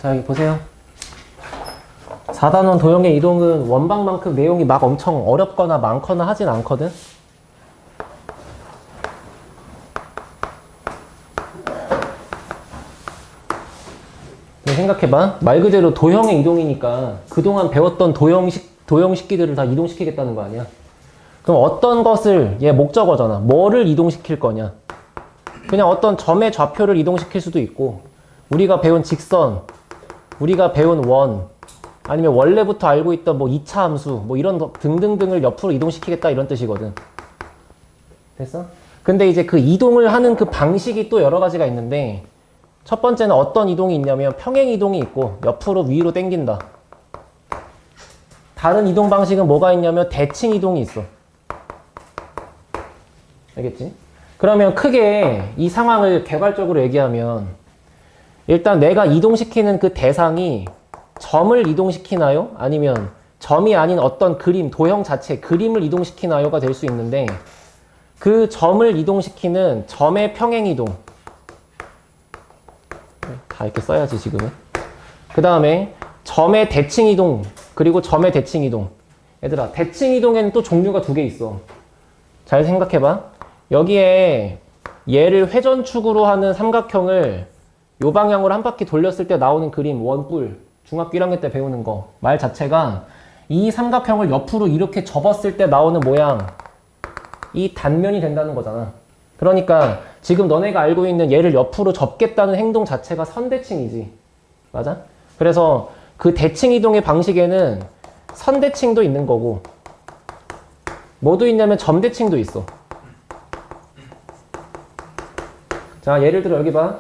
자, 여기 보세요. 4단원 도형의 이동은 원방만큼 내용이 막 엄청 어렵거나 많거나 하진 않거든. 생각해봐. 말 그대로 도형의 이동이니까 그동안 배웠던 도형식기들을 다 이동시키겠다는 거 아니야. 그럼 어떤 것을, 얘 목적어잖아. 뭐를 이동시킬 거냐. 그냥 어떤 점의 좌표를 이동시킬 수도 있고, 우리가 배운 직선, 우리가 배운 원, 아니면 원래부터 알고 있던 뭐 2차 함수, 뭐 이런 등등등을 옆으로 이동시키겠다 이런 뜻이거든. 됐어? 근데 이제 그 이동을 하는 그 방식이 또 여러 가지가 있는데, 첫 번째는 어떤 이동이 있냐면 평행 이동이 있고 옆으로 위로 당긴다. 다른 이동 방식은 뭐가 있냐면 대칭 이동이 있어. 알겠지? 그러면 크게 이 상황을 개괄적으로 얘기하면 일단 내가 이동시키는 그 대상이 점을 이동시키나요? 아니면 점이 아닌 어떤 그림, 도형 자체, 그림을 이동시키나요가 될 수 있는데 그 점을 이동시키는 점의 평행 이동. 다 이렇게 써야지 지금은. 그 다음에 점의 대칭 이동, 그리고 점의 대칭 이동. 얘들아, 대칭 이동에는 또 종류가 두 개 있어. 잘 생각해봐. 여기에 얘를 회전축으로 하는 삼각형을 요 방향으로 한 바퀴 돌렸을 때 나오는 그림, 원뿔, 중학교 1학년 때 배우는 거. 말 자체가 이 삼각형을 옆으로 이렇게 접었을 때 나오는 모양, 이 단면이 된다는 거잖아. 그러니까 지금 너네가 알고 있는 얘를 옆으로 접겠다는 행동 자체가 선대칭이지. 맞아? 그래서 그 대칭 이동의 방식에는 선대칭도 있는 거고 뭐도 있냐면 점대칭도 있어. 자, 예를 들어 여기 봐.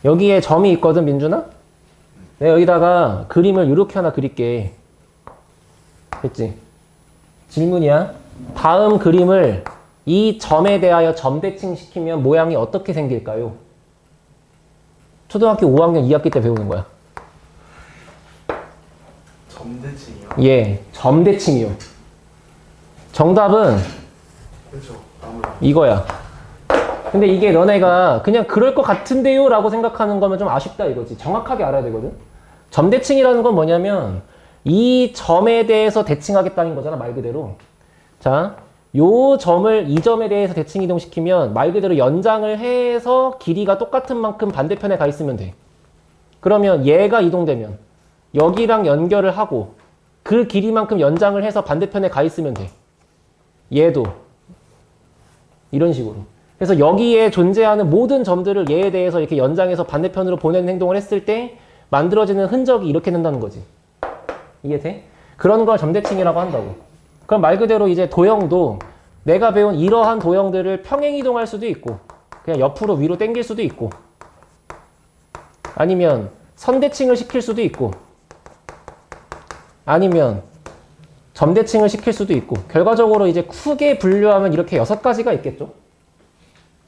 여기에 점이 있거든, 민준아? 내가 여기다가 그림을 이렇게 하나 그릴게. 됐지? 질문이야. 다음 그림을 이 점에 대하여 점대칭 시키면 모양이 어떻게 생길까요? 초등학교 5학년 2학기 때 배우는 거야. 점대칭이요? 예, 점대칭이요. 정답은 그렇죠. 이거야. 근데 이게 너네가 그냥 그럴 것 같은데요 라고 생각하는 거면 좀 아쉽다 이거지. 정확하게 알아야 되거든. 점대칭이라는 건 뭐냐면 이 점에 대해서 대칭하겠다는 거잖아, 말 그대로. 자, 요 점을 이 점에 대해서 대칭 이동시키면 말 그대로 연장을 해서 길이가 똑같은 만큼 반대편에 가 있으면 돼. 그러면 얘가 이동되면 여기랑 연결을 하고 그 길이만큼 연장을 해서 반대편에 가 있으면 돼. 얘도 이런 식으로. 그래서 여기에 존재하는 모든 점들을 얘에 대해서 이렇게 연장해서 반대편으로 보내는 행동을 했을 때 만들어지는 흔적이 이렇게 된다는 거지. 이해돼? 그런 걸 점대칭이라고 한다고. 그럼 말 그대로 이제 도형도 내가 배운 이러한 도형들을 평행 이동할 수도 있고 그냥 옆으로 위로 당길 수도 있고 아니면 선대칭을 시킬 수도 있고 아니면 점대칭을 시킬 수도 있고 결과적으로 이제 크게 분류하면 이렇게 6가지가 있겠죠.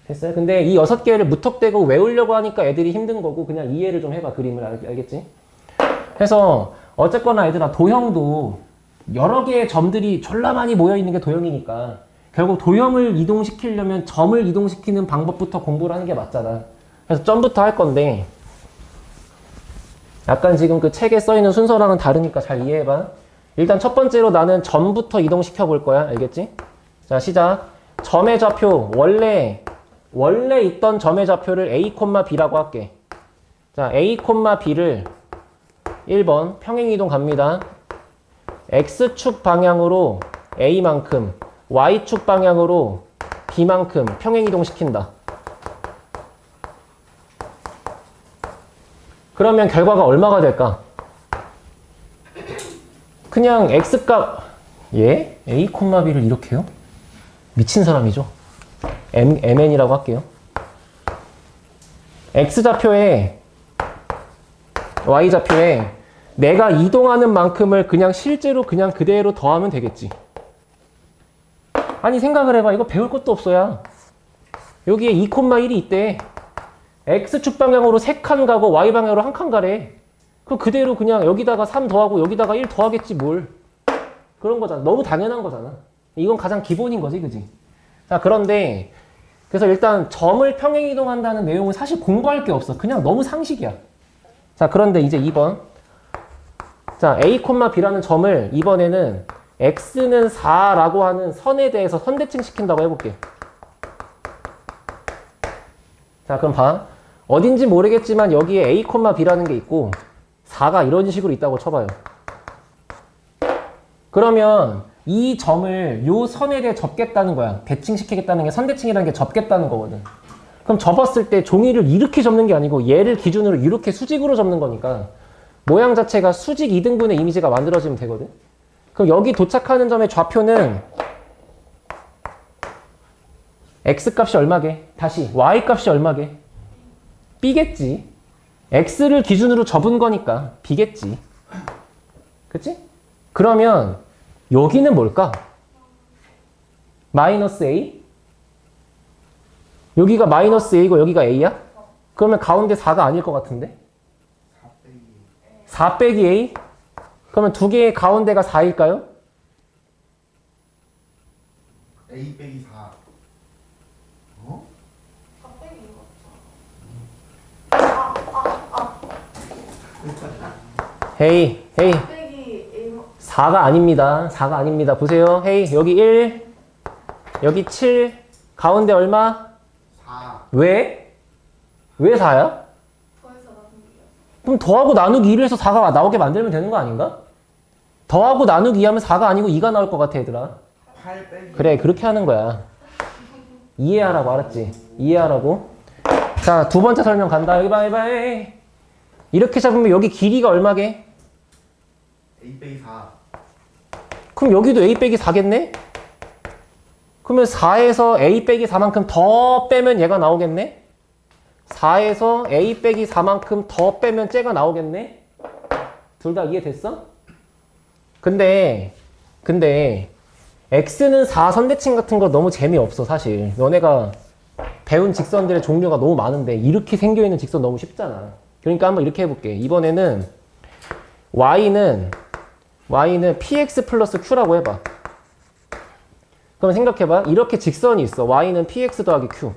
됐어요? 근데 이 6개를 무턱대고 외우려고 하니까 애들이 힘든 거고 그냥 이해를 좀 해봐. 그림을 알겠지? 그래서 어쨌거나 얘들아 도형도 여러 개의 점들이 졸라 많이 모여있는 게 도형이니까 결국 도형을 이동시키려면 점을 이동시키는 방법부터 공부를 하는 게 맞잖아. 그래서 점부터 할 건데 약간 지금 그 책에 써있는 순서랑은 다르니까 잘 이해해봐. 일단 첫 번째로 나는 점부터 이동시켜 볼 거야. 알겠지? 자, 시작. 점의 좌표, 원래 있던 점의 좌표를 A, B라고 할게. 자, A, B를 1번 평행이동 갑니다. X축 방향으로 A만큼, Y축 방향으로 B만큼 평행이동 시킨다. 그러면 결과가 얼마가 될까? 그냥 X값, 예? A, B를 이렇게요? 미친 사람이죠? MN이라고 할게요. X좌표에, Y좌표에 내가 이동하는 만큼을 그냥 실제로 그냥 그대로 더하면 되겠지. 아니 생각을 해봐. 이거 배울 것도 없어야. 여기에 2,1이 있대. X축 방향으로 3칸 가고 Y방향으로 1칸 가래. 그럼 그대로 그냥 여기다가 3 더하고 여기다가 1 더하겠지 뭘. 그런 거잖아. 너무 당연한 거잖아. 이건 가장 기본인 거지, 그지? 자, 그런데 그래서 일단 점을 평행 이동한다는 내용은 사실 공부할 게 없어. 그냥 너무 상식이야. 자, 그런데 이제 2번. 자, A, B라는 점을 이번에는 x는 4라고 하는 선에 대해서 선대칭 시킨다고 해볼게. 자, 그럼 봐. 어딘지 모르겠지만 여기에 A, B라는 게 있고 4가 이런 식으로 있다고 쳐봐요. 그러면 이 점을 요 선에 대해 접겠다는 거야. 대칭시키겠다는 게 선대칭이라는 게 접겠다는 거거든. 그럼 접었을 때 종이를 이렇게 접는 게 아니고 얘를 기준으로 이렇게 수직으로 접는 거니까 모양 자체가 수직 2등분의 이미지가 만들어지면 되거든. 그럼 여기 도착하는 점의 좌표는 x값이 얼마게? 다시 y값이 얼마게? b겠지. x를 기준으로 접은 거니까 b겠지. 그치? 그러면 여기는 뭘까? 마이너스 a? 여기가 마이너스 a고 여기가 a야? 그러면 가운데 4가 아닐 것 같은데? 4 빼기 a? 그러면 두 개의 가운데가 4일까요? A 빼기 4. 어? 헤이, 헤이. 빼기 A 4가 아닙니다. 4가 아닙니다. 보세요. 헤이, 여기 1, 여기 7, 가운데 얼마? 4. 왜? 왜 4야? 더해서 나누기요. 그럼 더하고 나누기 1을 해서 4가 나오게 만들면 되는 거 아닌가? 더하고 나누기 2 하면 4가 아니고 2가 나올 것 같아, 얘들아. 8 빼기. 그래, 그렇게 하는 거야. 이해하라고, 알았지? 이해하라고. 자, 두 번째 설명 간다. 여기 봐, 여기 봐. 에이. 이렇게 잡으면 여기 길이가 얼마게? A 빼기 4. 그럼 여기도 a 빼기 4겠네? 그러면 4에서 a 빼기 4만큼 더 빼면 얘가 나오겠네? 4에서 a 빼기 4만큼 더 빼면 쟤가 나오겠네? 둘 다 이해됐어? 근데 x는 4 선대칭 같은 거 너무 재미없어 사실. 너네가 배운 직선들의 종류가 너무 많은데 이렇게 생겨있는 직선 너무 쉽잖아. 그러니까 한번 이렇게 해볼게. 이번에는 y는 px 플러스 q라고 해봐. 그럼 생각해봐. 이렇게 직선이 있어. y는 px 더하기 q.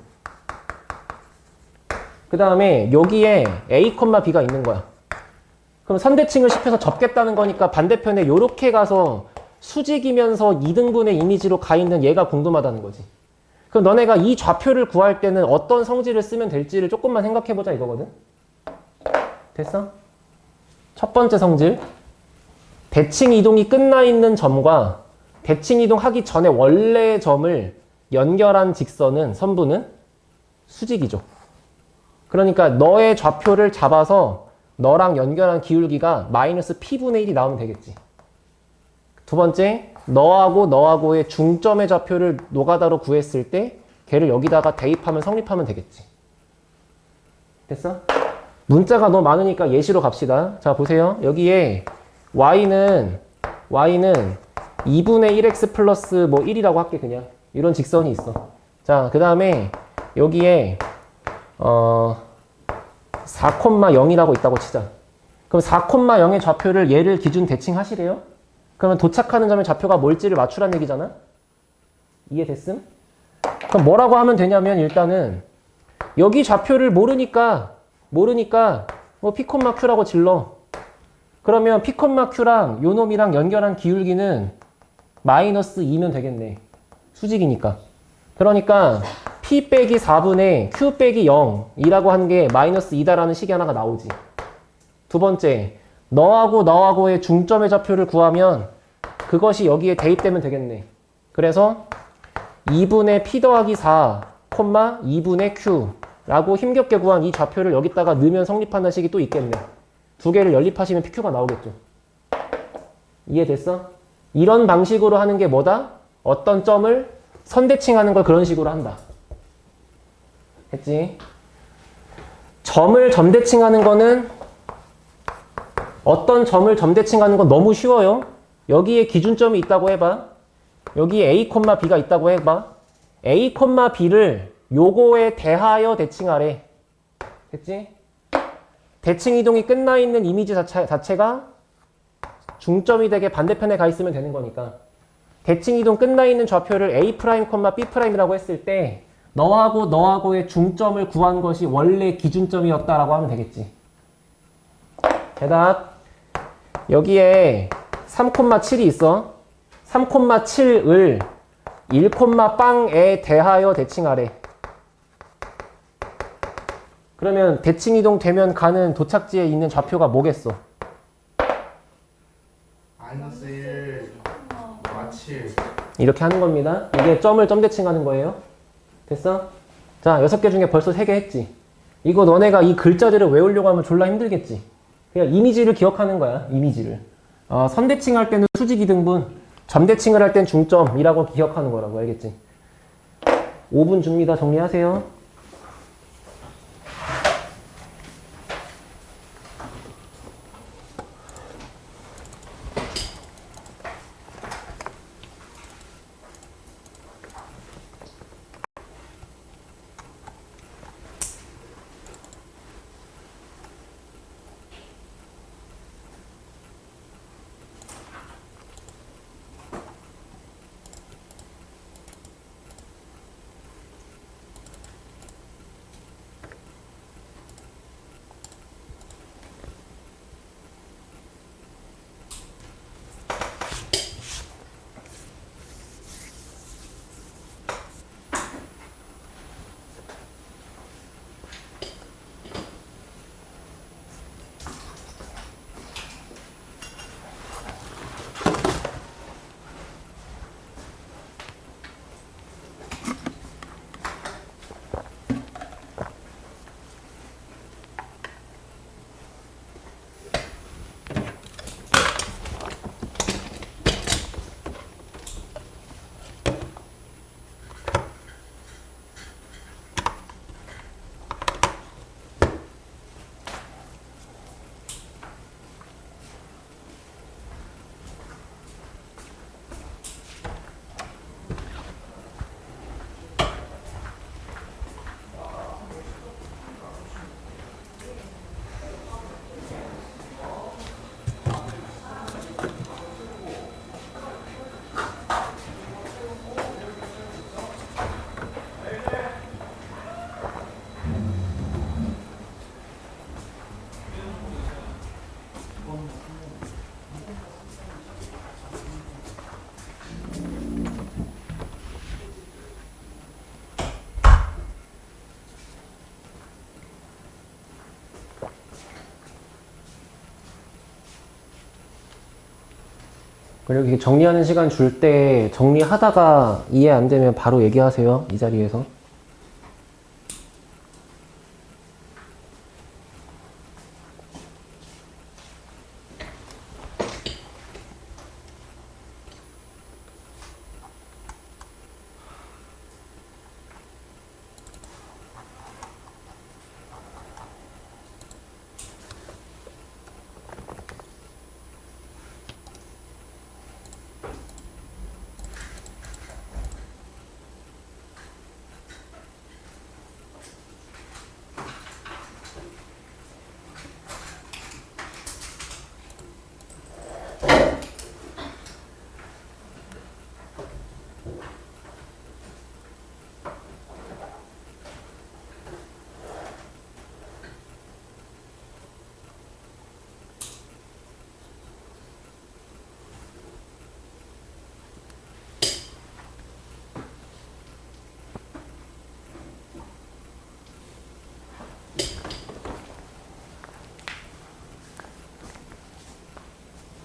그 다음에 여기에 a, b가 있는 거야. 그럼 선대칭을 시켜서 접겠다는 거니까 반대편에 요렇게 가서 수직이면서 2등분의 이미지로 가 있는 얘가 궁금하다는 거지. 그럼 너네가 이 좌표를 구할 때는 어떤 성질을 쓰면 될지를 조금만 생각해보자 이거거든. 됐어? 첫 번째 성질. 대칭 이동이 끝나 있는 점과 대칭 이동하기 전에 원래 점을 연결한 직선은 선부는 수직이죠. 그러니까 너의 좌표를 잡아서 너랑 연결한 기울기가 마이너스 p분의 1이 나오면 되겠지. 두 번째, 너하고의 중점의 좌표를 노가다로 구했을 때 걔를 여기다가 대입하면 성립하면 되겠지. 됐어? 문자가 너무 많으니까 예시로 갑시다. 자, 보세요. 여기에 y는 2분의 1x 플러스 뭐 1이라고 할게 그냥. 이런 직선이 있어. 자, 그 다음에 여기에 4,0이라고 있다고 치자. 그럼 4,0의 좌표를 얘를 기준 대칭하시래요? 그러면 도착하는 점의 좌표가 뭘지를 맞추란 얘기잖아? 이해됐음? 그럼 뭐라고 하면 되냐면 일단은 여기 좌표를 모르니까 뭐 p, q라고 질러. 그러면 p, q랑 요 놈이랑 연결한 기울기는 마이너스 2면 되겠네. 수직이니까. 그러니까 p 빼기 4분의 q 빼기 0이라고 한 게 마이너스 2다라는 식이 하나가 나오지. 두 번째, 너하고의 중점의 좌표를 구하면 그것이 여기에 대입되면 되겠네. 그래서 2분의 p 더하기 4, 2분의 q라고 힘겹게 구한 이 좌표를 여기다가 넣으면 성립하는 식이 또 있겠네. 두 개를 연립하시면 pq가 나오겠죠. 이해됐어? 이런 방식으로 하는 게 뭐다? 어떤 점을 선대칭하는 걸 그런 식으로 한다. 했지? 점을 점대칭하는 거는 어떤 점을 점대칭하는 건 너무 쉬워요. 여기에 기준점이 있다고 해봐. 여기에 a, b가 있다고 해봐. a, b를 요거에 대하여 대칭하래. 됐지? 대칭 이동이 끝나 있는 이미지 자체가 중점이 되게 반대편에 가 있으면 되는 거니까. 대칭 이동 끝나 있는 좌표를 a', b'이라고 했을 때 너하고의 중점을 구한 것이 원래 기준점이었다라고 하면 되겠지. 대답. 여기에 3,7이 있어. 3,7을 1,빵에 대하여 대칭하래. 그러면 대칭 이동되면 가는 도착지에 있는 좌표가 뭐겠어? 마이너스 1, 마7. 이렇게 하는 겁니다. 이게 점을 점 대칭하는 거예요. 됐어? 자, 6개 중에 벌써 3개 했지. 이거 너네가 이 글자들을 외우려고 하면 졸라 힘들겠지. 그냥 이미지를 기억하는 거야. 이미지를. 선 대칭할 때는 수직 이등분, 점 대칭을 할 땐 중점이라고 기억하는 거라고. 알겠지? 5분 줍니다. 정리하세요. 그리고 이렇게 정리하는 시간 줄 때 정리하다가 이해 안 되면 바로 얘기하세요. 이 자리에서.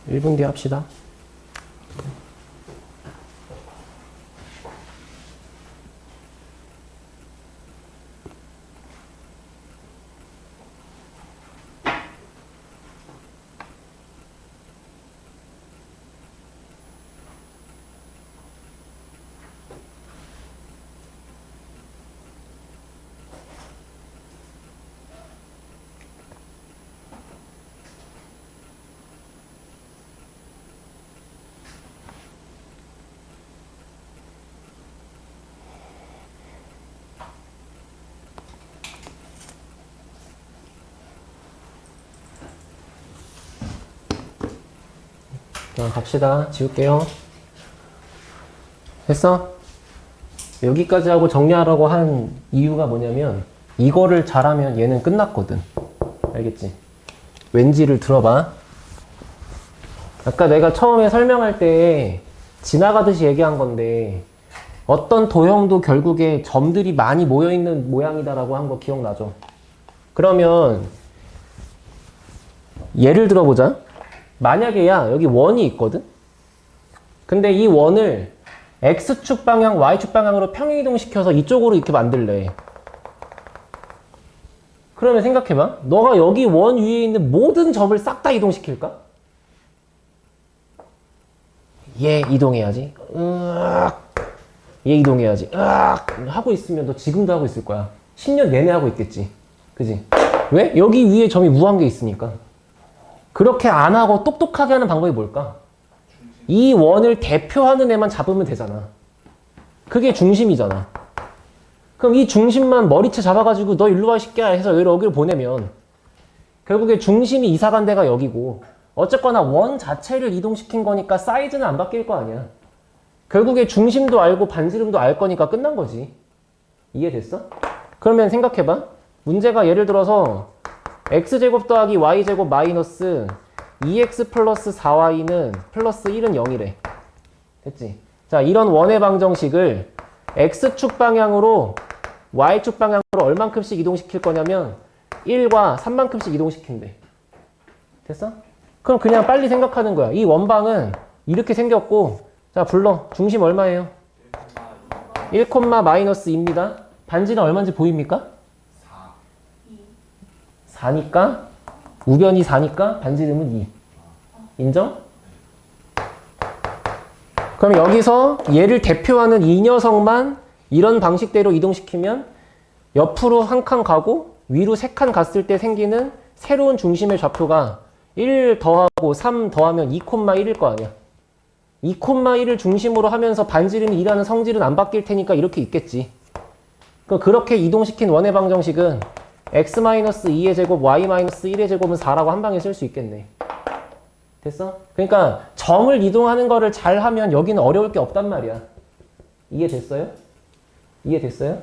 일 분 뒤에 합시다. 자, 갑시다. 지울게요. 됐어? 여기까지 하고 정리하라고 한 이유가 뭐냐면 이거를 잘하면 얘는 끝났거든. 알겠지? 왠지를 들어봐. 아까 내가 처음에 설명할 때 지나가듯이 얘기한 건데 어떤 도형도 결국에 점들이 많이 모여있는 모양이다라고 한 거 기억나죠? 그러면 예를 들어보자. 만약에 여기 원이 있거든? 근데 이 원을 X축 방향, Y축 방향으로 평행이동시켜서 이쪽으로 이렇게 만들래. 그러면 생각해봐. 너가 여기 원 위에 있는 모든 점을 싹 다 이동시킬까? 얘 이동해야지. 얘 이동해야지. 하고 있으면 너 지금도 하고 있을 거야. 10년 내내 하고 있겠지. 그지? 왜? 여기 위에 점이 무한개 있으니까. 그렇게 안 하고 똑똑하게 하는 방법이 뭘까? 이 원을 대표하는 애만 잡으면 되잖아. 그게 중심이잖아. 그럼 이 중심만 머리채 잡아가지고 너 일로 와 새끼야 해서 여기를 보내면 결국에 중심이 이사 간 데가 여기고 어쨌거나 원 자체를 이동시킨 거니까 사이즈는 안 바뀔 거 아니야. 결국에 중심도 알고 반지름도 알 거니까 끝난 거지. 이해됐어? 그러면 생각해봐. 문제가 예를 들어서 x제곱 더하기 y제곱 마이너스 2x 플러스 4y는 플러스 1은 0이래. 됐지? 자, 이런 원의 방정식을 x축 방향으로 y축 방향으로 얼만큼씩 이동시킬 거냐면 1과 3만큼씩 이동시킨대. 됐어? 그럼 그냥 빨리 생각하는 거야. 이 원방은 이렇게 생겼고, 자, 불러. 중심 얼마예요? 1, 마이너스 2입니다. 반지는 얼마인지 보입니까? 4니까 우변이 4니까 반지름은 2. 인정? 그럼 여기서 얘를 대표하는 이 녀석만 이런 방식대로 이동시키면 옆으로 한 칸 가고 위로 3칸 갔을 때 생기는 새로운 중심의 좌표가 1 더하고 3 더하면 2,1일 거 아니야. 2,1을 중심으로 하면서 반지름이 2라는 성질은 안 바뀔 테니까 이렇게 있겠지. 그렇게 이동시킨 원의 방정식은 x-2의 제곱, y-1의 제곱은 4라고 한 방에 쓸 수 있겠네. 됐어? 그러니까 점을 이동하는 거를 잘 하면 여기는 어려울 게 없단 말이야. 이해됐어요? 이해됐어요?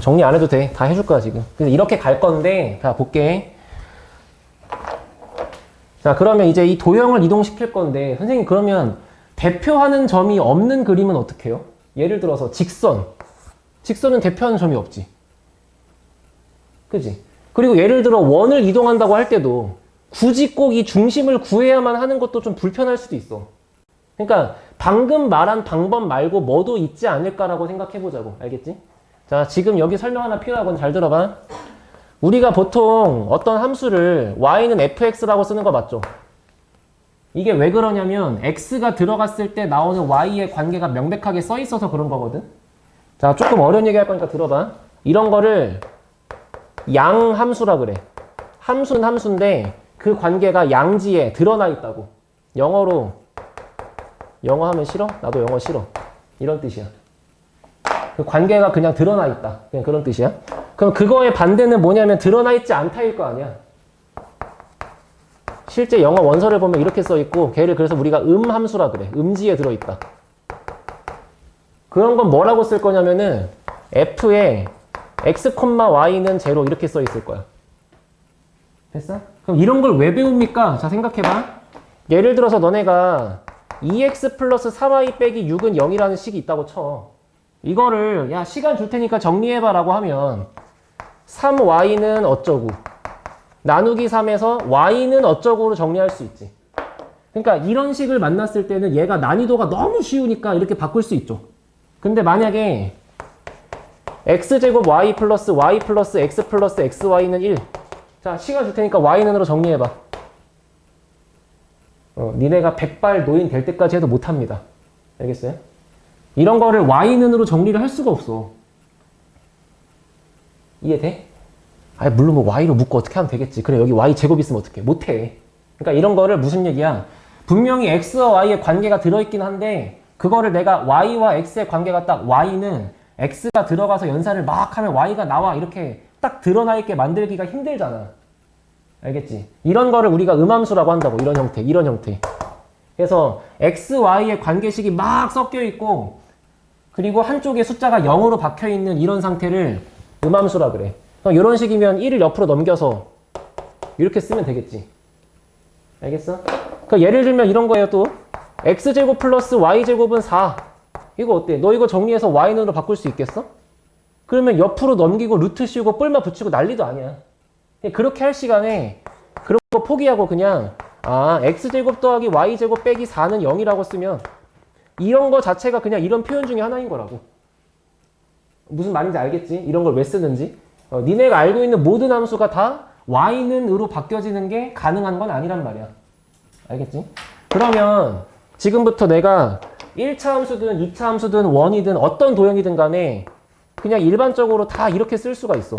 정리 안 해도 돼. 다 해줄 거야, 지금. 그래서 이렇게 갈 건데, 자, 볼게. 자, 그러면 이제 이 도형을 이동시킬 건데, 선생님, 그러면 대표하는 점이 없는 그림은 어떻게 해요? 예를 들어서 직선. 직선은 대표하는 점이 없지. 그지? 그리고 예를 들어 원을 이동한다고 할 때도 굳이 꼭 이 중심을 구해야만 하는 것도 좀 불편할 수도 있어. 그러니까 방금 말한 방법 말고 뭐도 있지 않을까라고 생각해보자고. 알겠지? 자, 지금 여기 설명 하나 필요하거든. 잘 들어봐. 우리가 보통 어떤 함수를 y는 fx라고 쓰는 거 맞죠? 이게 왜 그러냐면 x가 들어갔을 때 나오는 y의 관계가 명백하게 써 있어서 그런 거거든. 자, 조금 어려운 얘기 할 거니까 들어봐. 이런 거를 양함수라 그래. 함수는 함수인데 그 관계가 양지에 드러나 있다고. 영어로 영어 하면 싫어? 나도 영어 싫어. 이런 뜻이야. 그 관계가 그냥 드러나 있다. 그냥 그런 뜻이야. 그럼 그거의 반대는 뭐냐면 드러나 있지 않다일 거 아니야. 실제 영어 원서를 보면 이렇게 써 있고 걔를 그래서 우리가 함수라 그래. 음지에 들어있다. 그런 건 뭐라고 쓸 거냐면은 f에 x, y는 0 이렇게 써 있을 거야. 됐어? 그럼 이런 걸 왜 배웁니까? 자, 생각해봐. 예를 들어서 너네가 2x 플러스 3y 빼기 6은 0이라는 식이 있다고 쳐. 이거를 야 시간 줄 테니까 정리해봐 라고 하면 3y는 어쩌고 나누기 3에서 y는 어쩌고로 정리할 수 있지. 그러니까 이런 식을 만났을 때는 얘가 난이도가 너무 쉬우니까 이렇게 바꿀 수 있죠. 근데 만약에 x제곱 y 플러스 x 플러스 xy는 1. 자, 시간 줄 테니까 y는으로 정리해봐. 니네가 100발 노인 될 때까지 해도 못합니다. 알겠어요? 이런 거를 y는으로 정리를 할 수가 없어. 이해돼? 아니, 물론 뭐 y로 묶고 어떻게 하면 되겠지. 그래, 여기 y 제곱 있으면 어떡해. 못해. 그러니까 이런 거를 무슨 얘기야? 분명히 x와 y의 관계가 들어있긴 한데 그거를 내가 y와 x의 관계가 딱 y는 x가 들어가서 연산을 막 하면 y가 나와 이렇게 딱 드러나 있게 만들기가 힘들잖아. 알겠지? 이런 거를 우리가 음함수라고 한다고. 이런 형태, 이런 형태. 그래서 x, y의 관계식이 막 섞여 있고 그리고 한쪽에 숫자가 0으로 박혀 있는 이런 상태를 음함수라 그래. 이런 식이면 1을 옆으로 넘겨서 이렇게 쓰면 되겠지. 알겠어? 그러니까 예를 들면 이런 거예요 또. x제곱 플러스 y제곱은 4. 이거 어때? 너 이거 정리해서 y는으로 바꿀 수 있겠어? 그러면 옆으로 넘기고 루트 씌우고 뿔마 붙이고 난리도 아니야. 그냥 그렇게 할 시간에 그런 거 포기하고 그냥 x제곱 더하기 y제곱 빼기 4는 0이라고 쓰면 이런 거 자체가 그냥 이런 표현 중에 하나인 거라고. 무슨 말인지 알겠지? 이런 걸 왜 쓰는지. 니네가 알고 있는 모든 함수가 다 y는으로 바뀌어지는 게 가능한 건 아니란 말이야. 알겠지? 그러면 지금부터 내가 1차 함수든 2차 함수든 원이든 어떤 도형이든 간에 그냥 일반적으로 다 이렇게 쓸 수가 있어.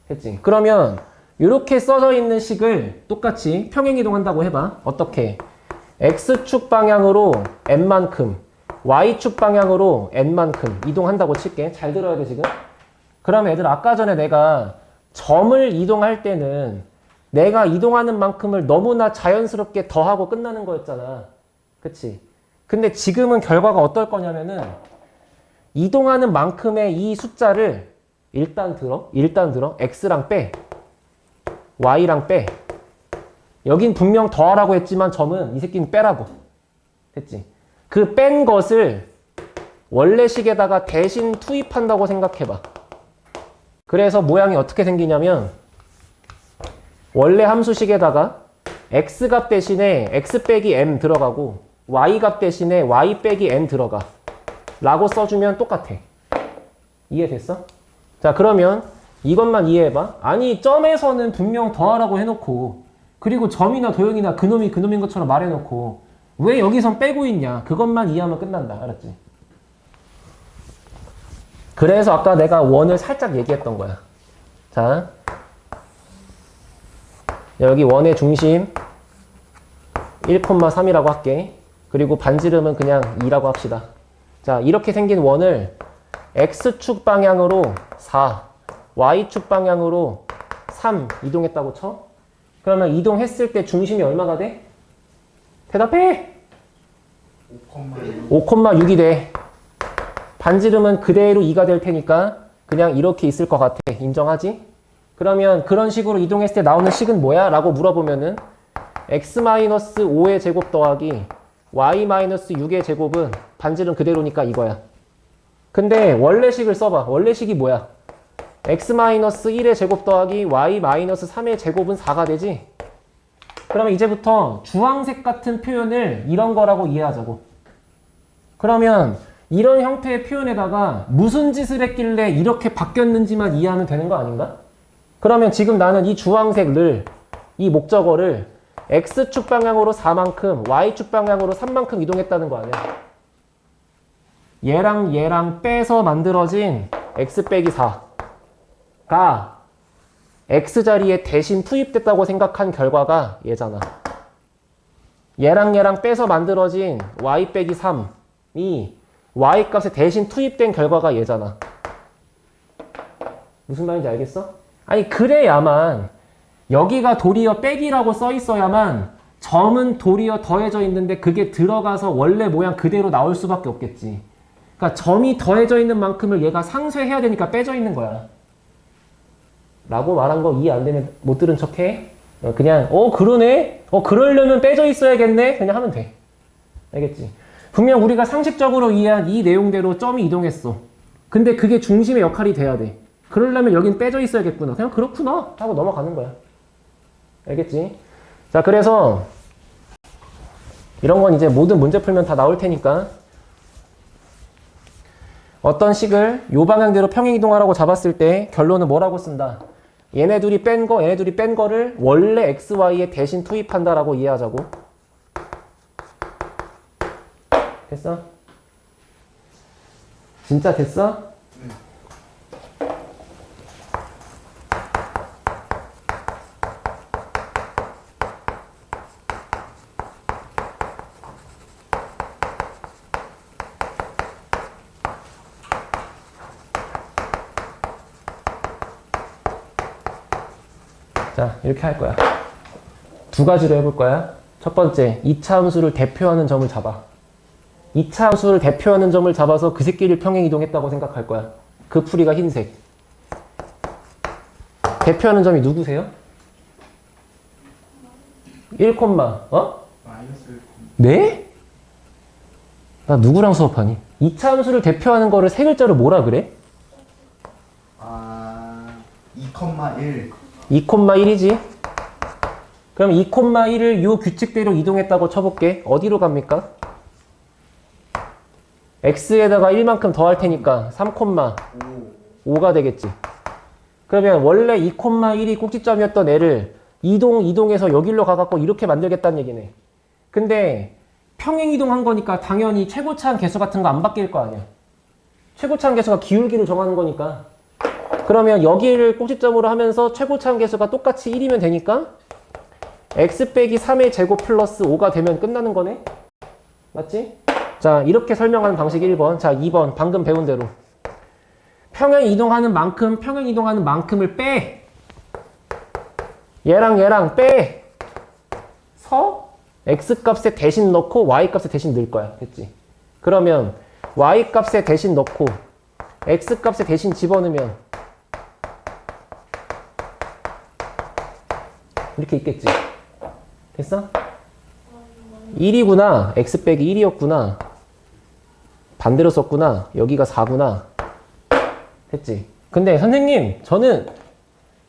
됐지? 그러면 이렇게 써져 있는 식을 똑같이 평행이동한다고 해봐. 어떻게? x축 방향으로 n만큼, y축 방향으로 n만큼 이동한다고 칠게. 잘 들어야 돼 지금. 그러면 얘들 아까 전에 내가 점을 이동할 때는 내가 이동하는 만큼을 너무나 자연스럽게 더하고 끝나는 거였잖아. 그치? 근데 지금은 결과가 어떨 거냐면은 이동하는 만큼의 이 숫자를 일단 들어. x랑 빼. y랑 빼. 여긴 분명 더하라고 했지만 점은 이 새끼는 빼라고. 됐지? 그 뺀 것을 원래 식에다가 대신 투입한다고 생각해봐. 그래서 모양이 어떻게 생기냐면 원래 함수식에다가 x값 대신에 x 빼기 m 들어가고 y값 대신에 y 빼기 n 들어가 라고 써주면 똑같아. 이해됐어? 자, 그러면 이것만 이해해봐. 아니 점에서는 분명 더하라고 해놓고 그리고 점이나 도형이나 그놈이 그놈인 것처럼 말해놓고 왜 여기선 빼고 있냐. 그것만 이해하면 끝난다. 알았지? 그래서 아까 내가 원을 살짝 얘기했던 거야. 자, 여기 원의 중심 1,3이라고 할게. 그리고 반지름은 그냥 2라고 합시다. 자, 이렇게 생긴 원을 x축 방향으로 4, y축 방향으로 3 이동했다고 쳐? 그러면 이동했을 때 중심이 얼마가 돼? 대답해! 5,6이 돼. 반지름은 그대로 2가 될 테니까 그냥 이렇게 있을 것 같아. 인정하지? 그러면 그런 식으로 이동했을 때 나오는 식은 뭐야? 라고 물어보면은 x-5의 제곱 더하기 y-6의 제곱은 반지름 그대로니까 이거야. 근데 원래식을 써봐. 원래식이 뭐야? x-1의 제곱 더하기 y-3의 제곱은 4가 되지? 그러면 이제부터 주황색 같은 표현을 이런 거라고 이해하자고. 그러면 이런 형태의 표현에다가 무슨 짓을 했길래 이렇게 바뀌었는지만 이해하면 되는 거 아닌가? 그러면 지금 나는 이 주황색을, 이 목적어를 x축 방향으로 4만큼, y축 방향으로 3만큼 이동했다는 거 아니야? 얘랑 빼서 만들어진 x 빼기 4가 x자리에 대신 투입됐다고 생각한 결과가 얘잖아. 얘랑 빼서 만들어진 y 빼기 3이 y값에 대신 투입된 결과가 얘잖아. 무슨 말인지 알겠어? 아니 그래야만 여기가 도리어 빼기라고 써 있어야만 점은 도리어 더해져 있는데 그게 들어가서 원래 모양 그대로 나올 수밖에 없겠지. 그러니까 점이 더해져 있는 만큼을 얘가 상쇄해야 되니까 빼져 있는 거야. 라고 말한 거 이해 안 되면 못 들은 척해. 그냥 그러네? 그러려면 빼져 있어야겠네? 그냥 하면 돼. 알겠지? 분명 우리가 상식적으로 이해한 이 내용대로 점이 이동했어. 근데 그게 중심의 역할이 돼야 돼. 그러려면 여긴 빼져 있어야겠구나. 그냥 그렇구나 하고 넘어가는 거야. 알겠지? 자, 그래서 이런 건 이제 모든 문제 풀면 다 나올 테니까 어떤 식을 요 방향대로 평행이동하라고 잡았을 때 결론은 뭐라고 쓴다? 얘네 둘이 뺀 거를 원래 xy에 대신 투입한다라고 이해하자고. 됐어? 진짜 됐어? 자, 이렇게 할 거야. 두 가지로 해볼 거야. 첫 번째, 2차 함수를 대표하는 점을 잡아. 2차 함수를 대표하는 점을 잡아서 그 새끼를 평행이동했다고 생각할 거야. 그 풀이가 흰색. 대표하는 점이 누구세요? 1, 어? 마이너스 1, 네? 나 누구랑 수업하니? 이차 함수를 대표하는 거를 세 글자로 뭐라 그래? 2,1 2,1이지. 그럼 2,1을 요 규칙대로 이동했다고 쳐볼게. 어디로 갑니까? x에다가 1만큼 더할 테니까 3,5가 되겠지. 그러면 원래 2,1이 꼭지점이었던 애를 이동해서 여기로 가갖고 이렇게 만들겠다는 얘기네. 근데 평행 이동한 거니까 당연히 최고차항 개수 같은 거 안 바뀔 거 아니야. 최고차항 개수가 기울기를 정하는 거니까. 그러면 여기를 꼭지점으로 하면서 최고차항 개수가 똑같이 1이면 되니까 x 빼기 3의 제곱 플러스 5가 되면 끝나는 거네? 맞지? 자, 이렇게 설명하는 방식 1번. 자, 2번. 방금 배운 대로. 평행 이동하는 만큼을 빼. 얘랑 빼. x 값에 대신 넣고 y 값에 대신 넣을 거야. 됐지? 그러면 y 값에 대신 넣고 x 값에 대신 집어넣으면 이렇게 있겠지? 됐어? 1이구나. x 빼기 1이었구나. 반대로 썼구나. 여기가 4구나. 됐지? 근데 선생님, 저는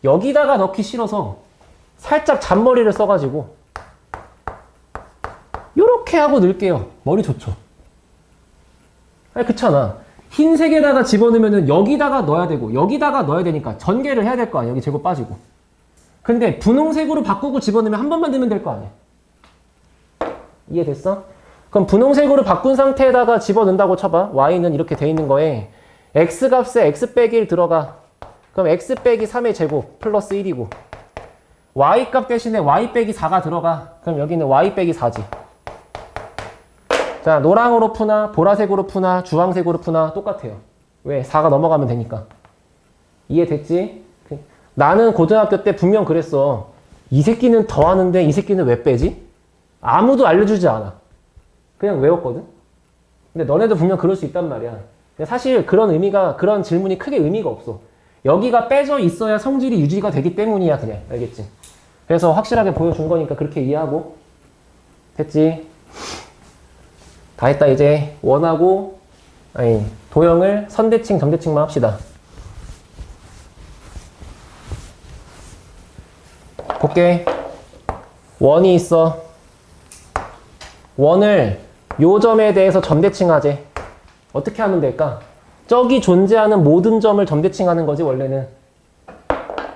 여기다가 넣기 싫어서 살짝 잔머리를 써가지고 요렇게 하고 넣을게요. 머리 좋죠? 아니, 그렇잖아. 흰색에다가 집어넣으면 여기다가 넣어야 되고 여기다가 넣어야 되니까 전개를 해야 될 거 아니야. 여기 제곱 빠지고. 근데 분홍색으로 바꾸고 집어넣으면 한 번만 넣으면 될 거 아니야. 이해됐어? 그럼 분홍색으로 바꾼 상태에다가 집어넣는다고 쳐봐. y는 이렇게 돼 있는 거에 x값에 x 빼기 1 들어가. 그럼 x 빼기 3의 제곱 플러스 1이고 y값 대신에 y 빼기 4가 들어가. 그럼 여기는 y 빼기 4지. 자, 노랑으로 푸나 보라색으로 푸나 주황색으로 푸나 똑같아요. 왜? 4가 넘어가면 되니까. 이해됐지? 나는 고등학교 때 분명 그랬어. 이 새끼는 더하는데 이 새끼는 왜 빼지? 아무도 알려주지 않아. 그냥 외웠거든? 근데 너네도 분명 그럴 수 있단 말이야. 근데 사실 그런 질문이 크게 의미가 없어. 여기가 빼져 있어야 성질이 유지가 되기 때문이야, 그냥. 알겠지? 그래서 확실하게 보여준 거니까 그렇게 이해하고. 됐지? 다 했다. 이제 도형을 선대칭, 점대칭만 합시다. 볼게. 원이 있어. 원을 요 점에 대해서 점대칭하재. 어떻게 하면 될까? 저기 존재하는 모든 점을 점대칭하는 거지, 원래는.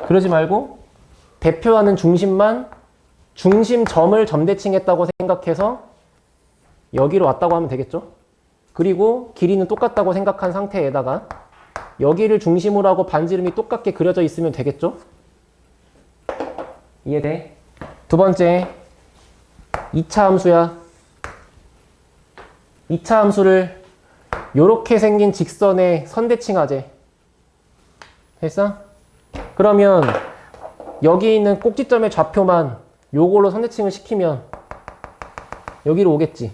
그러지 말고 대표하는 중심만 중심점을 점대칭했다고 생각해서 여기로 왔다고 하면 되겠죠? 그리고 길이는 똑같다고 생각한 상태에다가 여기를 중심으로 하고 반지름이 똑같게 그려져 있으면 되겠죠? 이해돼? 두 번째, 2차 함수야. 2차 함수를 요렇게 생긴 직선에 선대칭하재. 됐어? 그러면 여기 있는 꼭지점의 좌표만 요걸로 선대칭을 시키면 여기로 오겠지.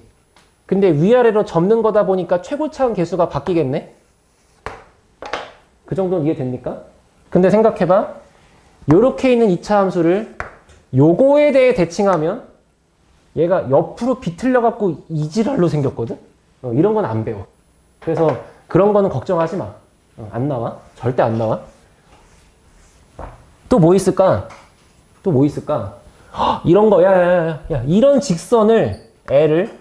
근데 위아래로 접는 거다 보니까 최고차항 개수가 바뀌겠네? 그 정도는 이해됩니까? 근데 생각해봐. 요렇게 있는 2차 함수를 요거에 대해 대칭하면 얘가 옆으로 비틀려갖고 이지랄로 생겼거든? 이런 건 안 배워. 그래서 그런 거는 걱정하지 마. 안 나와. 절대 안 나와. 또 뭐 있을까? 이런 거, 야. 이런 직선을, L을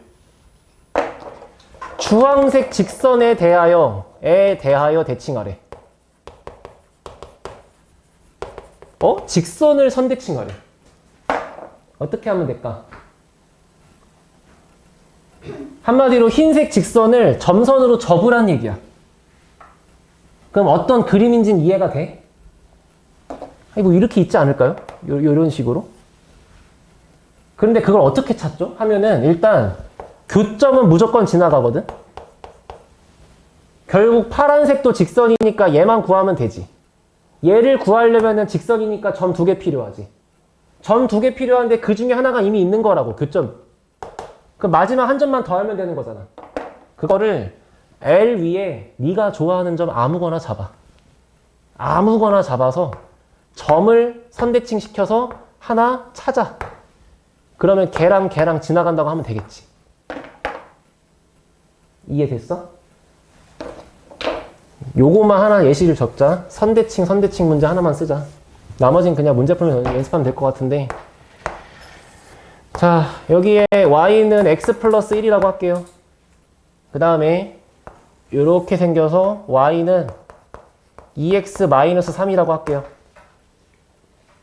주황색 직선에 대하여 대칭하래. 직선을 선대칭하래. 어떻게 하면 될까? 한마디로 흰색 직선을 점선으로 접으란 얘기야. 그럼 어떤 그림인지는 이해가 돼? 아니, 뭐 이렇게 있지 않을까요? 요런 식으로. 그런데 그걸 어떻게 찾죠? 하면은 일단 교점은 무조건 지나가거든? 결국 파란색도 직선이니까 얘만 구하면 되지. 얘를 구하려면 직선이니까 점 2개 필요하지. 점 2개 필요한데 그 중에 하나가 이미 있는 거라고, 교점. 그 마지막 한 점만 더 하면 되는 거잖아. 그거를 L 위에 네가 좋아하는 점 아무거나 잡아. 아무거나 잡아서 점을 선대칭 시켜서 하나 찾아. 그러면 걔랑 걔랑 지나간다고 하면 되겠지. 이해됐어? 요거만 하나 예시를 적자. 선대칭 문제 하나만 쓰자. 나머지는 그냥 문제 풀면 연습하면 될 것 같은데. 자, 여기에 y는 x 플러스 1이라고 할게요. 그 다음에 이렇게 생겨서 y는 2x 마이너스 3이라고 할게요.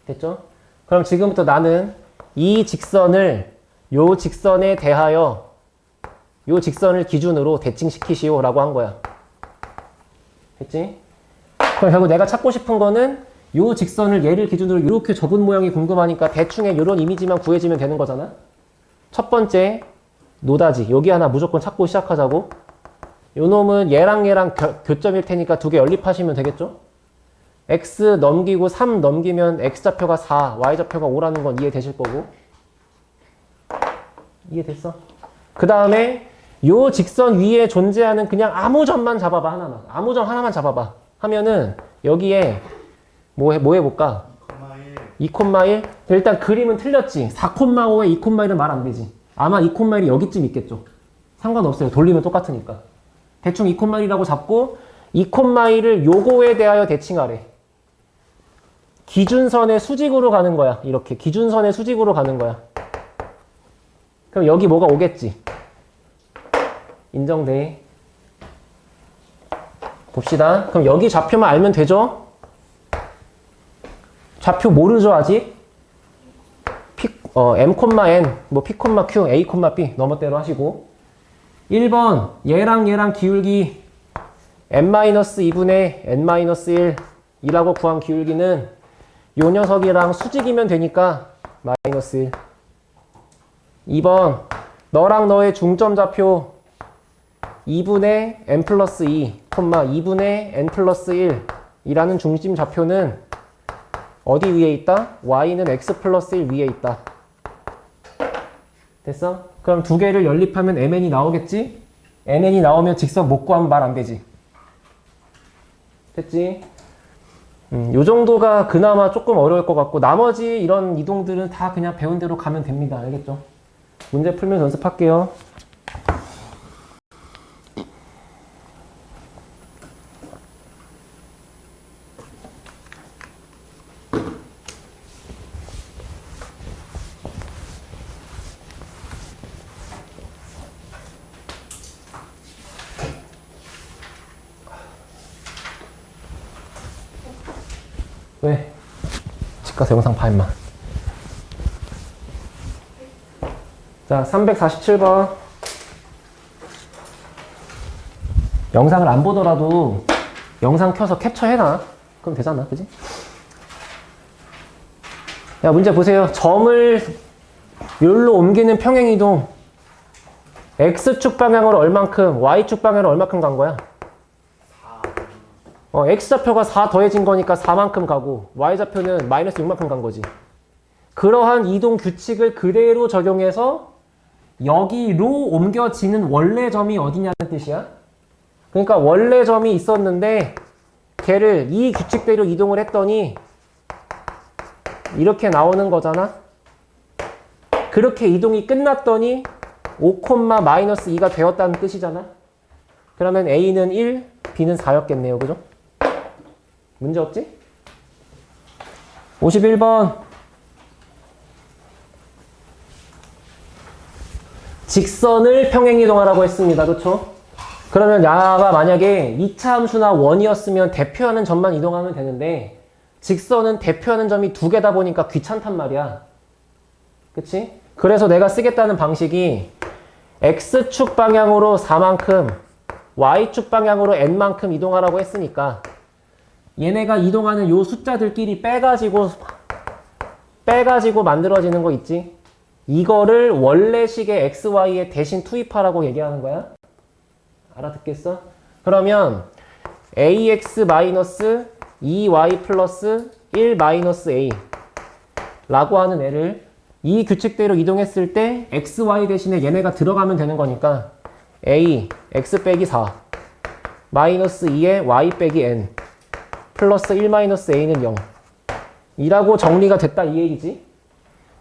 됐죠? 그럼 지금부터 나는 이 직선을 요 직선에 대하여 요 직선을 기준으로 대칭시키시오 라고 한 거야. 됐지? 그럼 결국 내가 찾고 싶은 거는 요 직선을 얘를 기준으로 이렇게 접은 모양이 궁금하니까 대충의 요런 이미지만 구해지면 되는 거잖아. 첫 번째 노다지 여기 하나 무조건 찾고 시작하자고. 요 놈은 얘랑 교점일 테니까 두 개 연립하시면 되겠죠? x 넘기고 3 넘기면 x좌표가 4, y좌표가 5라는 건 이해되실 거고. 이해됐어? 그 다음에 요 직선 위에 존재하는 그냥 아무 점만 잡아봐. 하나만. 아무 점 하나만 잡아봐. 하면은 여기에 뭐 해볼까? 2,1. 일단 그림은 틀렸지. 4,5에 2,1은 말 안 되지. 아마 2,1이 여기쯤 있겠죠. 상관없어요. 돌리면 똑같으니까. 대충 2,1이라고 잡고 2,1을 요거에 대하여 대칭하래. 기준선의 수직으로 가는 거야. 이렇게 기준선의 수직으로 가는 거야. 그럼 여기 뭐가 오겠지? 인정돼. 봅시다. 그럼 여기 좌표만 알면 되죠? 좌표 모르죠 아직? M, N, 뭐 P, Q, A, B 넘어대로 하시고 1번 얘랑 기울기 n-2분의 n-1 이라고 구한 기울기는 요 녀석이랑 수직이면 되니까 마이너스 1. 2번 너랑 너의 중점 좌표 2분의 n 플러스 2, 2분의 n 플러스 1 이라는 중심 좌표는 어디 위에 있다? y는 x 플러스 1 위에 있다. 됐어? 그럼 두 개를 연립하면 mn이 나오겠지? mn이 나오면 직선 못 구하면 말 안 되지. 됐지? 요 정도가 그나마 조금 어려울 것 같고 나머지 이런 이동들은 다 그냥 배운 대로 가면 됩니다. 알겠죠? 문제 풀면 연습할게요. 왜? 집 가서 영상 봐 임마. 자, 347번. 영상을 안 보더라도 영상 켜서 캡처해놔. 그럼 되잖아. 그지? 야, 문제 보세요. 점을 여기로 옮기는 평행이동. X축 방향으로 얼만큼, Y축 방향으로 얼만큼 간 거야? X좌표가 4 더해진 거니까 4만큼 가고 Y좌표는 마이너스 6만큼 간 거지. 그러한 이동 규칙을 그대로 적용해서 여기로 옮겨지는 원래 점이 어디냐는 뜻이야. 그러니까 원래 점이 있었는데 걔를 이 규칙대로 이동을 했더니 이렇게 나오는 거잖아. 그렇게 이동이 끝났더니 5,-2가 되었다는 뜻이잖아. 그러면 A는 1, B는 4였겠네요. 그죠? 문제 없지? 51번. 직선을 평행이동하라고 했습니다. 그렇죠? 그러면 야가 만약에 2차 함수나 원이었으면 대표하는 점만 이동하면 되는데 직선은 대표하는 점이 두 개다 보니까 귀찮단 말이야. 그치? 그래서 내가 쓰겠다는 방식이 X축 방향으로 4만큼 Y축 방향으로 N만큼 이동하라고 했으니까 얘네가 이동하는 요 숫자들끼리 빼가지고 만들어지는 거 있지? 이거를 원래식의 XY에 대신 투입하라고 얘기하는 거야. 알아듣겠어? 그러면 AX-2Y 플러스 1-A 라고 하는 애를 이 규칙대로 이동했을 때 XY 대신에 얘네가 들어가면 되는 거니까 A, X 빼기 4 마이너스 2에 Y 빼기 N 플러스 1-A는 0 이라고 정리가 됐다 이 얘기지.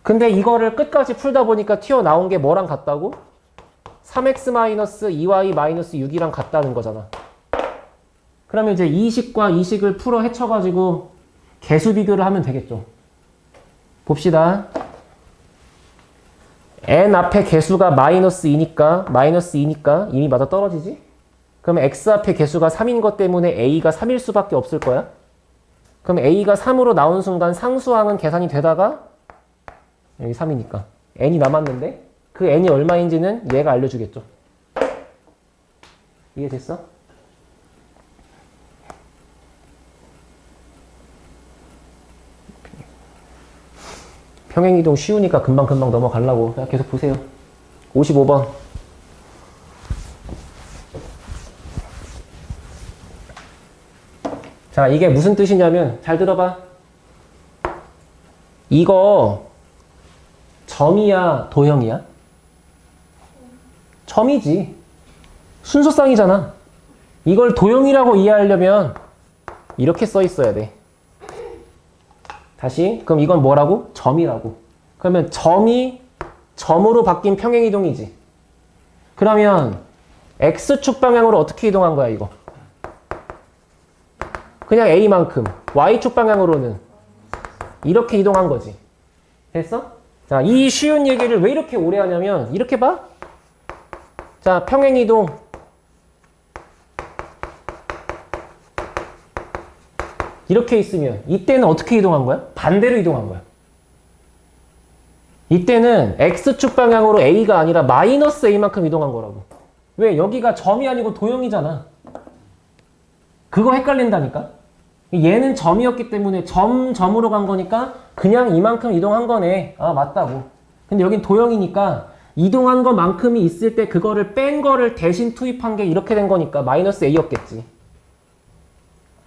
근데 이거를 끝까지 풀다 보니까 튀어나온 게 뭐랑 같다고? 3x-2y-6이랑 같다는 거잖아. 그러면 이제 이 식과 이 식을 풀어 헤쳐가지고 개수 비교를 하면 되겠죠. 봅시다. n 앞에 개수가 -2니까 이미 맞아 떨어지지? 그럼 x 앞에 개수가 3인 것 때문에 a가 3일 수밖에 없을 거야. 그럼 a가 3으로 나온 순간 상수항은 계산이 되다가 여기 3이니까 n이 남았는데 그 n이 얼마인지는 얘가 알려주겠죠. 이해됐어? 평행이동 쉬우니까 금방금방 넘어가려고. 그냥 계속 보세요. 55번. 자, 이게 무슨 뜻이냐면 잘 들어봐. 이거 점이야, 도형이야? 점이지. 순서쌍이잖아. 이걸 도형이라고 이해하려면 이렇게 써 있어야 돼. 다시. 그럼 이건 뭐라고? 점이라고. 그러면 점이 점으로 바뀐 평행이동이지. 그러면 x축 방향으로 어떻게 이동한 거야, 이거? 그냥 a만큼. y축 방향으로는 이렇게 이동한 거지. 됐어? 자, 이 쉬운 얘기를 왜 이렇게 오래 하냐면 이렇게 봐. 자, 평행이동. 이렇게 있으면 이때는 어떻게 이동한 거야? 반대로 이동한 거야. 이때는 x축 방향으로 a가 아니라 마이너스 a만큼 이동한 거라고. 왜? 여기가 점이 아니고 도형이잖아. 그거 헷갈린다니까? 얘는 점이었기 때문에 점으로 간 거니까 그냥 이만큼 이동한 거네. 아, 맞다고. 근데 여긴 도형이니까 이동한 것만큼이 있을 때 그거를 뺀 거를 대신 투입한 게 이렇게 된 거니까 마이너스 a였겠지.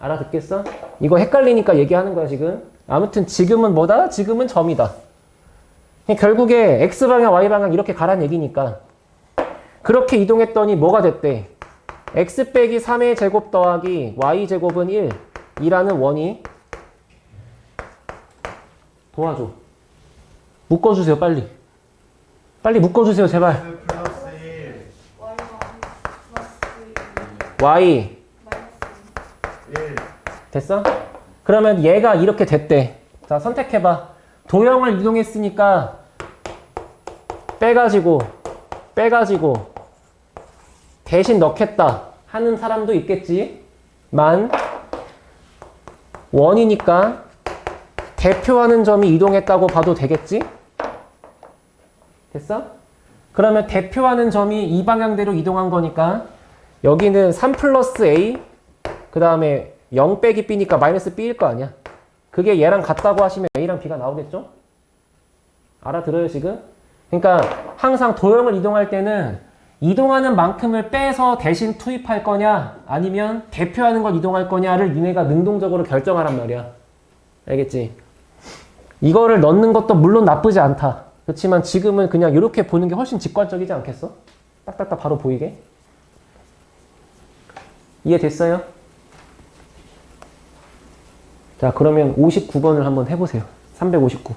알아듣겠어? 이거 헷갈리니까 얘기하는 거야, 지금. 아무튼 지금은 뭐다? 지금은 점이다. 결국에 x방향, y방향 이렇게 가란 얘기니까. 그렇게 이동했더니 뭐가 됐대? x 빼기 3의 제곱 더하기 y제곱은 1 이라는 원이 도와줘. 묶어주세요, 빨리. 빨리 묶어주세요, 제발. x 플러스 1 y. 마이너스 1 됐어? 그러면 얘가 이렇게 됐대. 자, 선택해봐. 도형을 이동했으니까 빼가지고 대신 넣겠다 하는 사람도 있겠지만 원이니까 대표하는 점이 이동했다고 봐도 되겠지? 됐어? 그러면 대표하는 점이 이 방향대로 이동한 거니까 여기는 3 플러스 a 그 다음에 0 빼기 b니까 마이너스 b일 거 아니야. 그게 얘랑 같다고 하시면 a랑 b가 나오겠죠? 알아들어요, 지금? 그러니까 항상 도형을 이동할 때는 이동하는 만큼을 빼서 대신 투입할 거냐 아니면 대표하는 걸 이동할 거냐를 니네가 능동적으로 결정하란 말이야. 알겠지? 이거를 넣는 것도 물론 나쁘지 않다. 그렇지만 지금은 그냥 이렇게 보는 게 훨씬 직관적이지 않겠어? 딱딱딱 바로 보이게. 이해됐어요? 자, 그러면 59번을 한번 해보세요. 359.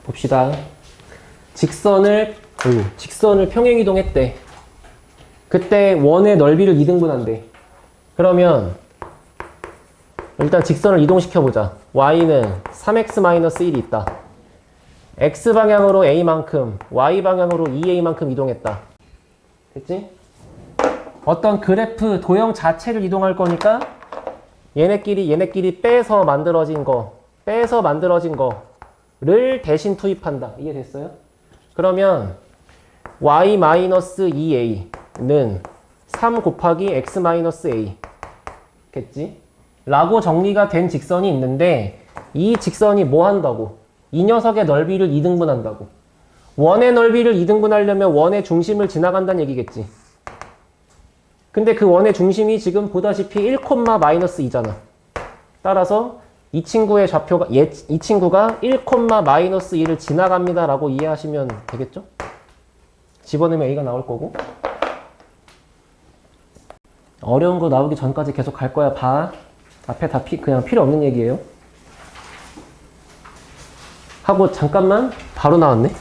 봅시다. 직선을 평행이동했대. 그때 원의 넓이를 2등분한대. 그러면 일단 직선을 이동시켜보자. y는 3x-1이 있다. x 방향으로 a만큼, y 방향으로 2a만큼 이동했다. 됐지? 어떤 그래프 도형 자체를 이동할 거니까 얘네끼리 빼서 만들어진 거를 대신 투입한다. 이해됐어요? 그러면 y-2a는 3 곱하기 x-a 겠지? 라고 정리가 된 직선이 있는데 이 직선이 뭐 한다고? 이 녀석의 넓이를 2등분한다고. 원의 넓이를 2등분하려면 원의 중심을 지나간다는 얘기겠지. 근데 그 원의 중심이 지금 보다시피 1,-2잖아. 따라서 이 친구의 좌표가 이 친구가 1,-2를 지나갑니다 라고 이해하시면 되겠죠? 집어넣으면 a가 나올 거고. 어려운 거 나오기 전까지 계속 갈 거야. 봐. 앞에 다 그냥 필요 없는 얘기예요. 하고 잠깐만 바로 나왔네.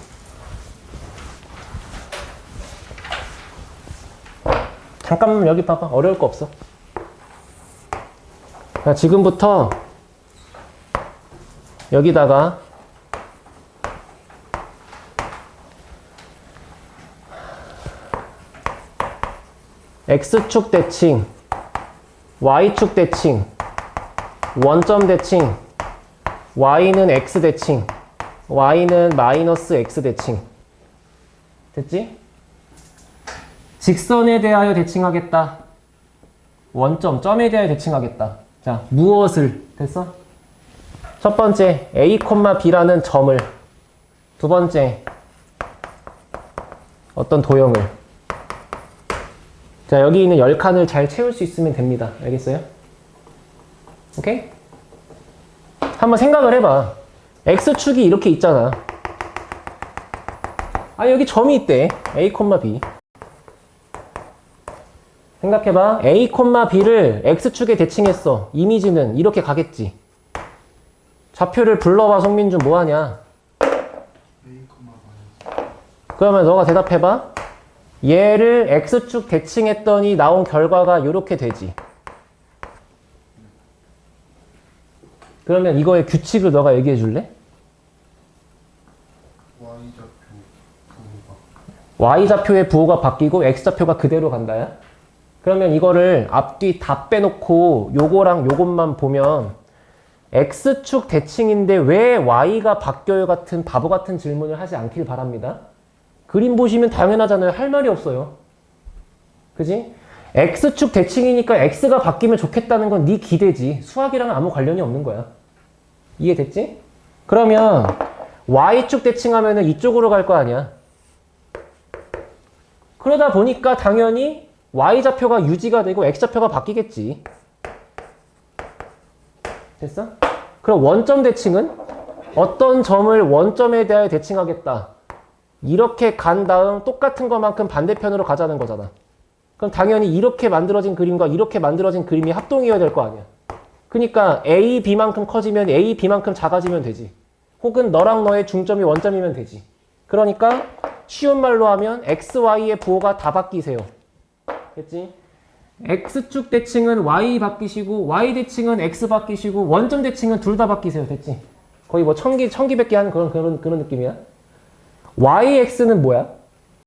잠깐만 여기 봐봐. 어려울 거 없어. 자, 지금부터 여기다가 X축 대칭, Y축 대칭, 원점 대칭, Y는 X 대칭, Y는 마이너스 X 대칭. 됐지? 직선에 대하여 대칭하겠다. 원점, 점에 대하여 대칭하겠다. 자, 무엇을? 됐어? 첫 번째, A, B라는 점을. 두 번째, 어떤 도형을. 자, 여기 있는 10칸을 잘 채울 수 있으면 됩니다. 알겠어요? 오케이? 한번 생각을 해봐. X축이 이렇게 있잖아. 아, 여기 점이 있대. A, B. 생각해봐. A, B를 X축에 대칭했어. 이미지는 이렇게 가겠지. 좌표를 불러봐, 송민준. 뭐하냐? 그러면 너가 대답해봐. 얘를 X축 대칭했더니 나온 결과가 이렇게 되지. 그러면 이거의 규칙을 너가 얘기해 줄래? Y좌표의 부호가 바뀌고 X좌표가 그대로 간다야? 그러면 이거를 앞뒤 다 빼놓고 요거랑 요것만 보면 X축 대칭인데 왜 Y가 바뀌어요 같은 바보 같은 질문을 하지 않길 바랍니다. 그림 보시면 당연하잖아요. 할 말이 없어요. 그지? X축 대칭이니까 X가 바뀌면 좋겠다는 건 네 기대지. 수학이랑은 아무 관련이 없는 거야. 이해됐지? 그러면 Y축 대칭하면은 이쪽으로 갈 거 아니야. 그러다 보니까 당연히 Y좌표가 유지가 되고 X좌표가 바뀌겠지. 됐어? 그럼 원점 대칭은 어떤 점을 원점에 대하여 대칭하겠다. 이렇게 간 다음 똑같은 것만큼 반대편으로 가자는 거잖아. 그럼 당연히 이렇게 만들어진 그림과 이렇게 만들어진 그림이 합동이어야 될 거 아니야. 그러니까 A, B만큼 커지면 A, B만큼 작아지면 되지. 혹은 너랑 너의 중점이 원점이면 되지. 그러니까 쉬운 말로 하면 X, Y의 부호가 다 바뀌세요. 됐지? X축 대칭은 Y 바뀌시고 Y 대칭은 X 바뀌시고 원점 대칭은 둘 다 바뀌세요. 됐지? 거의 뭐 천기백기 하는 그런 느낌이야. YX는 뭐야?